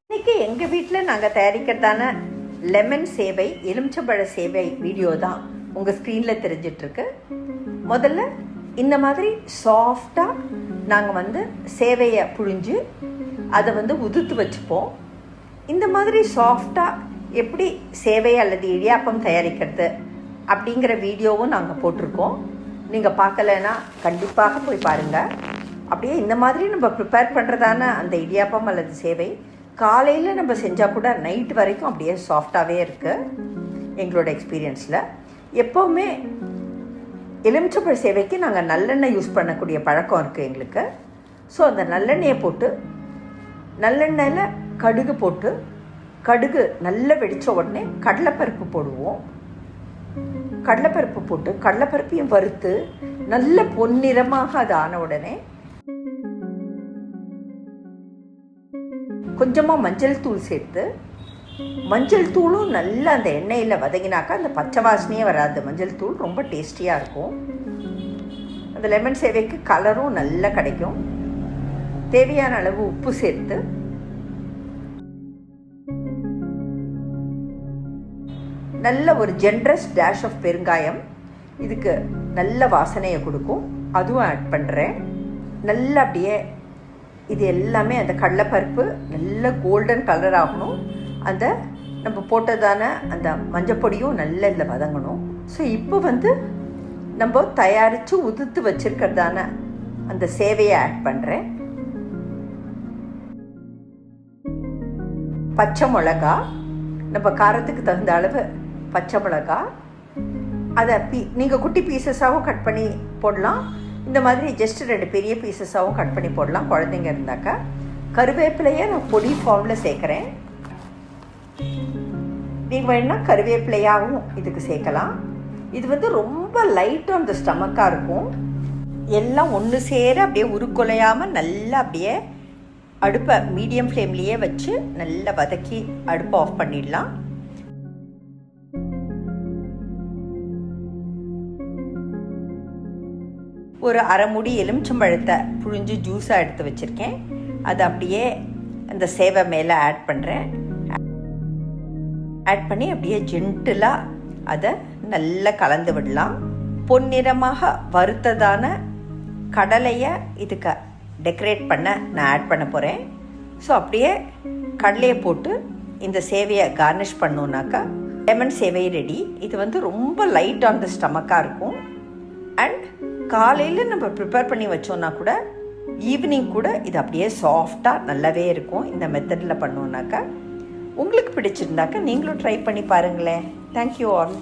இன்னைக்கு எங்கள் வீட்டில் நாங்கள் தயாரிக்கிறதான லெமன் சேவை, எலுமிச்சம்பழ சேவை வீடியோ தான் உங்கள் ஸ்க்ரீனில் தெரிஞ்சிட்ருக்கு. முதல்ல இந்த மாதிரி சாஃப்டாக நாங்கள் சேவையை புழிஞ்சு அதை உதுத்து வச்சுப்போம். இந்த மாதிரி சாஃப்டாக எப்படி சேவை அல்லது இடியாப்பம் தயாரிக்கிறது அப்படிங்கிற வீடியோவும் நாங்கள் போட்டிருக்கோம். நீங்கள் பார்க்கலைன்னா கண்டிப்பாக போய் பாருங்கள். அப்படியே இந்த மாதிரி நம்ம ப்ரிப்பேர் பண்ணுறதான அந்த இடியாப்பம் அல்லது சேவை காலையில் நம்ம செஞ்சால் கூட நைட் வரைக்கும் அப்படியே சாஃப்டாகவே இருக்குது. எங்களோட எக்ஸ்பீரியன்ஸில் எப்போவுமே எலுமிச்சம்பழ சேவைக்கு நாங்கள் நல்லெண்ணெய் யூஸ் பண்ணக்கூடிய பழக்கம் இருக்குது எங்களுக்கு. ஸோ அந்த நல்லெண்ணெயை போட்டு, நல்லெண்ணெயில் கடுகு போட்டு, கடுகு நல்லா வெடித்த உடனே கடலைப்பருப்பு போடுவோம். கடலைப்பருப்பு போட்டு கடலைப்பருப்பையும் வறுத்து நல்ல பொன்னிறமாக அது ஆன உடனே கொஞ்சமாக மஞ்சள் தூள் சேர்த்து, மஞ்சள் தூளும் நல்லா அந்த எண்ணெயில் வதங்கினாக்கா அந்த பச்சை வாசனையே வராது. மஞ்சள் தூள் ரொம்ப டேஸ்டியாக இருக்கும். அந்த லெமன் சேவைக்கு கலரும் நல்லா கிடைக்கும். தேவையான அளவு உப்பு சேர்த்து நல்ல ஒரு ஜென்ரஸ் டேஷ் ஆஃப் பெருங்காயம், இதுக்கு நல்ல வாசனையை கொடுக்கும், அதுவும் ஆட் பண்ணுறேன். நல்லா அப்படியே இது எல்லாமே அந்த கடலைப்பருப்பு நல்ல கோல்டன் கலர் ஆகணும். அந்த நம்ம போட்டதான அந்த மஞ்சப்பொடியும் நல்ல இதில் வதங்கணும். ஸோ இப்போ நம்ம தயாரித்து உதுத்து வச்சுருக்கிறதான அந்த சேவையை ஆட் பண்ணுறேன். பச்சை மிளகா, நம்ம காரத்துக்கு தகுந்த அளவு பச்சை மிளகா, அதை நீங்கள் குட்டி பீசஸாகவும் கட் பண்ணி போடலாம். இந்த மாதிரி ஜஸ்ட் 2 பெரிய பீசஸாகவும் கட் பண்ணி போடலாம் குழந்தைங்க இருந்தாக்கா. கருவேப்பிலையை நான் பொடி ஃபார்மில் சேர்க்குறேன். நீங்கள் வேணால் கருவேப்பிலையாகவும் இதுக்கு சேர்க்கலாம். இது ரொம்ப லைட் ஆன் த ஸ்டமக்காக இருக்கும். எல்லாம் ஒன்று சேர அப்படியே உருக்குலையாமல் நல்லா அப்படியே அடுப்பை மீடியம் ஃப்ளேம்லேயே வச்சு நல்லா வதக்கி அடுப்பை ஆஃப் பண்ணிடலாம். ஒரு அரை மூடி எலுமிச்சம்பழத்தை புழிஞ்சு ஜூஸாக எடுத்து வச்சுருக்கேன். அதை அப்படியே அந்த சேவை மேலே ஆட் பண்ணுறேன். ஆட் பண்ணி அப்படியே ஜென்டிலாக அதை நல்லா கலந்து விடலாம். பொன்னிறமாக வறுத்ததான கடலையை இதுக்கு டெக்கரேட் பண்ண நான் ஆட் பண்ண போகிறேன். ஸோ அப்படியே கடலையை போட்டு இந்த சேவையை கார்னிஷ் பண்ணோன்னாக்கா லெமன் சேவை ரெடி. இது ரொம்ப லைட் ஆன் த ஸ்டமக்காக இருக்கும். அண்ட் காலையில் நம்ம ப்ரிப்பேர் பண்ணி வச்சோன்னா கூட ஈவினிங் கூட இது அப்படியே சாஃப்டாக நல்லாவே இருக்கும். இந்த மெத்தடில் பண்ணோன்னாக்கா உங்களுக்கு பிடிச்சிருந்தாக்கா நீங்களும் ட்ரை பண்ணி பாருங்களேன். Thank you all.